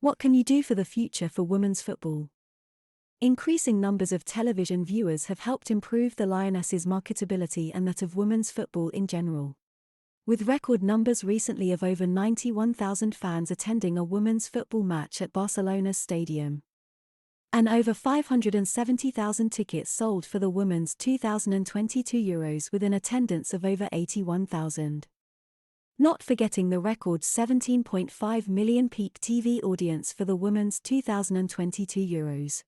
What can you do for the future for women's football? Increasing numbers of television viewers have helped improve the Lionesses' marketability and that of women's football in general. With record numbers recently of over 91,000 fans attending a women's football match at Barcelona's stadium. And over 570,000 tickets sold for the women's 2022 Euros with an attendance of over 81,000. Not forgetting the record 17.5 million peak TV audience for the women's 2022 Euros.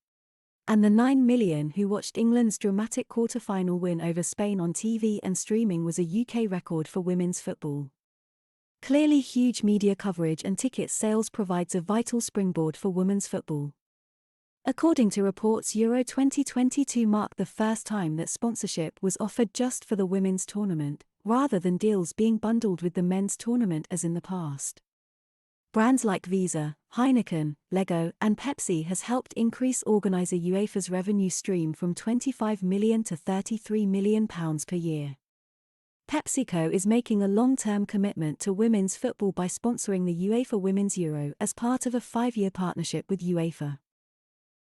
And the 9 million who watched England's dramatic quarter-final win over Spain on TV and streaming was a UK record for women's football. Clearly, huge media coverage and ticket sales provides a vital springboard for women's football. According to reports, Euro 2022 marked the first time that sponsorship was offered just for the women's tournament, rather than deals being bundled with the men's tournament as in the past. Brands like Visa, Heineken, Lego, and Pepsi has helped increase organizer UEFA's revenue stream from £25 million to £33 million per year. PepsiCo is making a long-term commitment to women's football by sponsoring the UEFA Women's Euro as part of a 5-year partnership with UEFA.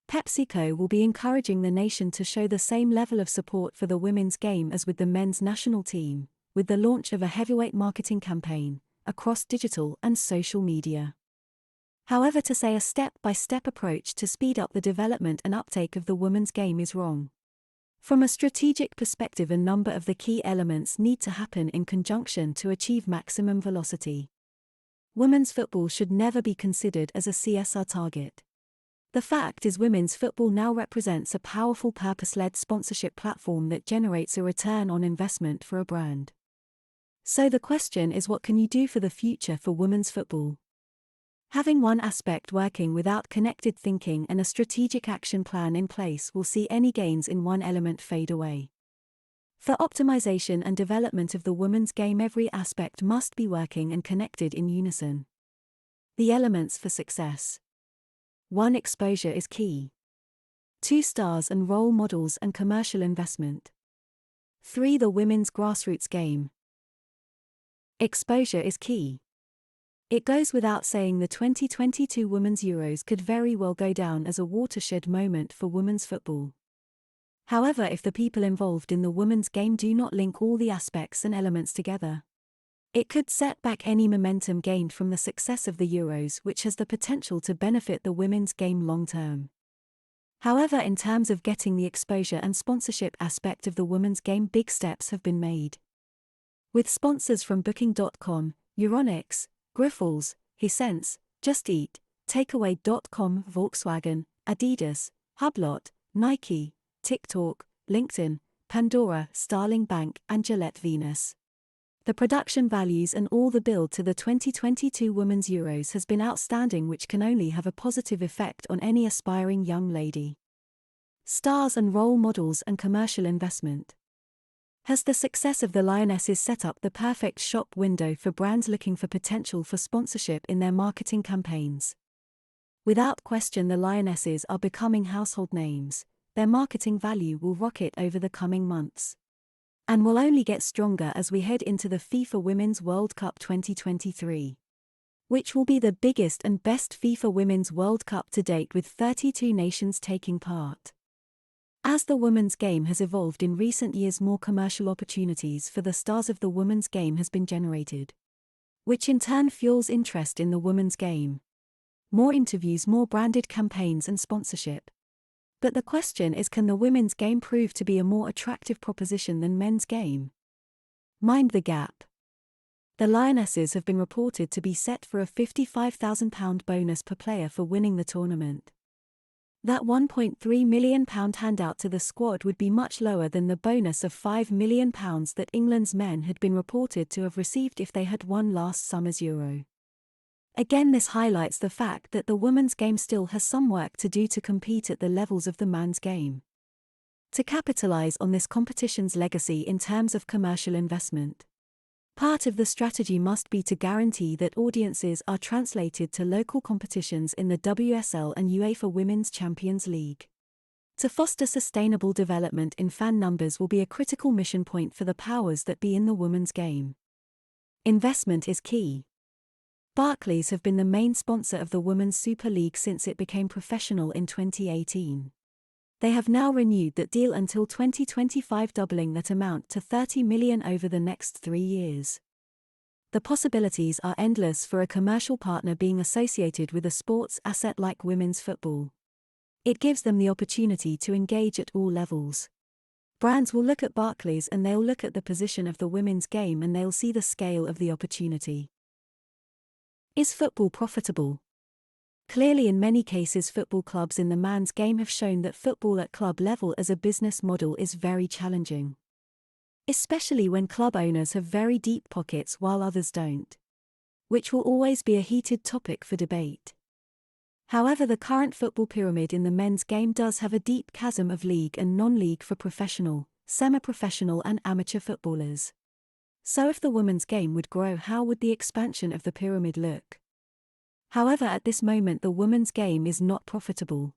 PepsiCo will be encouraging the nation to show the same level of support for the women's game as with the men's national team, with the launch of a heavyweight marketing campaign across digital and social media. However, to say a step-by-step approach to speed up the development and uptake of the women's game is wrong. From a strategic perspective, a number of the key elements need to happen in conjunction to achieve maximum velocity. Women's football should never be considered as a CSR target. The fact is, women's football now represents a powerful purpose-led sponsorship platform that generates a return on investment for a brand. So the question is, what can you do for the future for women's football? Having one aspect working without connected thinking and a strategic action plan in place will see any gains in one element fade away. For optimization and development of the women's game, every aspect must be working and connected in unison. The elements for success. 1. Exposure is key. 2. Stars and role models and commercial investment. 3. The women's grassroots game. Exposure is key. It goes without saying the 2022 Women's Euros could very well go down as a watershed moment for women's football. However, if the people involved in the women's game do not link all the aspects and elements together, it could set back any momentum gained from the success of the Euros, which has the potential to benefit the women's game long term. However, in terms of getting the exposure and sponsorship aspect of the women's game, big steps have been made. With sponsors from Booking.com, Euronics, Grifols, Hisense, Just Eat, Takeaway.com, Volkswagen, Adidas, Hublot, Nike, TikTok, LinkedIn, Pandora, Starling Bank, and Gillette Venus. The production values and all the build to the 2022 Women's Euros has been outstanding, which can only have a positive effect on any aspiring young lady. Stars and role models and commercial investment. Has the success of the Lionesses set up the perfect shop window for brands looking for potential for sponsorship in their marketing campaigns? Without question, the Lionesses are becoming household names. Their marketing value will rocket over the coming months, and will only get stronger as we head into the FIFA Women's World Cup 2023, which will be the biggest and best FIFA Women's World Cup to date, with 32 nations taking part. As the women's game has evolved in recent years, more commercial opportunities for the stars of the women's game has been generated, which in turn fuels interest in the women's game. More interviews, more branded campaigns and sponsorship. But the question is, can the women's game prove to be a more attractive proposition than men's game? Mind the gap. The Lionesses have been reported to be set for a £55,000 bonus per player for winning the tournament. That £1.3 million handout to the squad would be much lower than the bonus of £5 million that England's men had been reported to have received if they had won last summer's Euro. Again, this highlights the fact that the women's game still has some work to do to compete at the levels of the man's game. To capitalize on this competition's legacy in terms of commercial investment, part of the strategy must be to guarantee that audiences are translated to local competitions in the WSL and UEFA Women's Champions League. To foster sustainable development in fan numbers will be a critical mission point for the powers that be in the women's game. Investment is key. Barclays have been the main sponsor of the Women's Super League since it became professional in 2018. They have now renewed that deal until 2025, doubling that amount to $30 million over the next 3 years. The possibilities are endless for a commercial partner being associated with a sports asset like women's football. It gives them the opportunity to engage at all levels. Brands will look at Barclays and they'll look at the position of the women's game and they'll see the scale of the opportunity. Is football profitable? Clearly, in many cases, football clubs in the man's game have shown that football at club level as a business model is very challenging. Especially when club owners have very deep pockets while others don't. Which will always be a heated topic for debate. However, the current football pyramid in the men's game does have a deep chasm of league and non-league for professional, semi-professional and amateur footballers. So if the women's game would grow, how would the expansion of the pyramid look? However, at this moment the women's game is not profitable.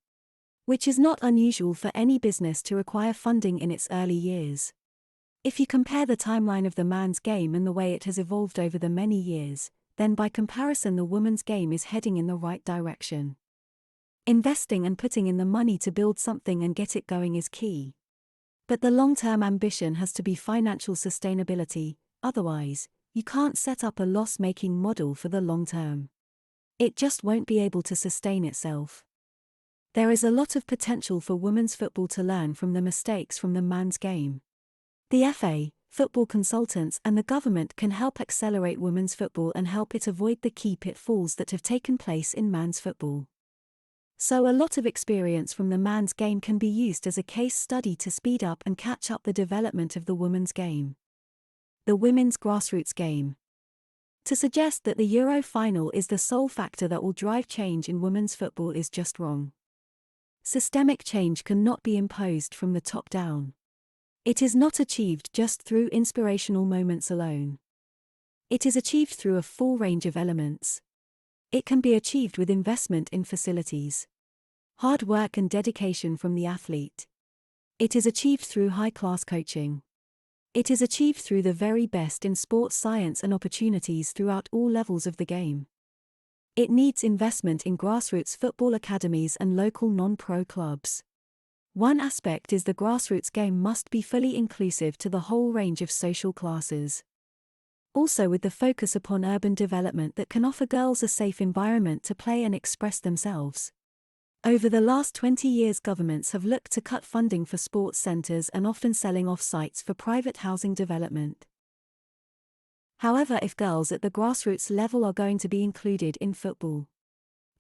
Which is not unusual for any business to require funding in its early years. If you compare the timeline of the man's game and the way it has evolved over the many years, then by comparison the women's game is heading in the right direction. Investing and putting in the money to build something and get it going is key. But the long-term ambition has to be financial sustainability, otherwise, you can't set up a loss-making model for the long term. It just won't be able to sustain itself. There is a lot of potential for women's football to learn from the mistakes from the man's game. The FA, football consultants and the government can help accelerate women's football and help it avoid the key pitfalls that have taken place in man's football. So a lot of experience from the man's game can be used as a case study to speed up and catch up the development of the women's game. The women's grassroots game. To suggest that the Euro final is the sole factor that will drive change in women's football is just wrong. Systemic change cannot be imposed from the top down. It is not achieved just through inspirational moments alone. It is achieved through a full range of elements. It can be achieved with investment in facilities, hard work and dedication from the athlete. It is achieved through high-class coaching. It is achieved through the very best in sports science and opportunities throughout all levels of the game. It needs investment in grassroots football academies and local non-pro clubs. One aspect is the grassroots game must be fully inclusive to the whole range of social classes. Also with the focus upon urban development that can offer girls a safe environment to play and express themselves. Over the last 20 years governments have looked to cut funding for sports centres and often selling off sites for private housing development. However, if girls at the grassroots level are going to be included in football,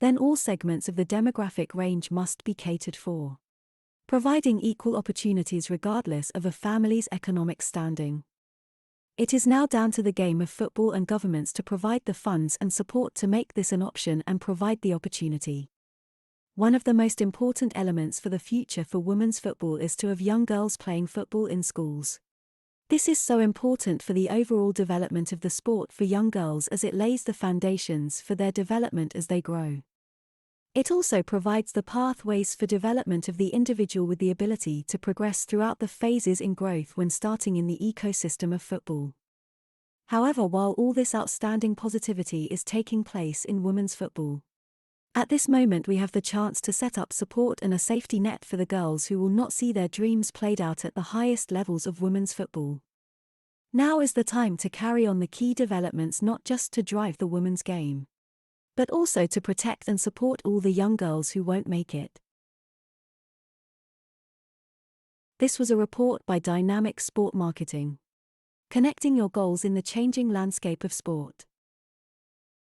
then all segments of the demographic range must be catered for, providing equal opportunities regardless of a family's economic standing. It is now down to the game of football and governments to provide the funds and support to make this an option and provide the opportunity. One of the most important elements for the future for women's football is to have young girls playing football in schools. This is so important for the overall development of the sport for young girls as it lays the foundations for their development as they grow. It also provides the pathways for development of the individual with the ability to progress throughout the phases in growth when starting in the ecosystem of football. However, while all this outstanding positivity is taking place in women's football, at this moment we have the chance to set up support and a safety net for the girls who will not see their dreams played out at the highest levels of women's football. Now is the time to carry on the key developments, not just to drive the women's game, but also to protect and support all the young girls who won't make it. This was a report by Dynamic Sport Marketing. Connecting your goals in the changing landscape of sport.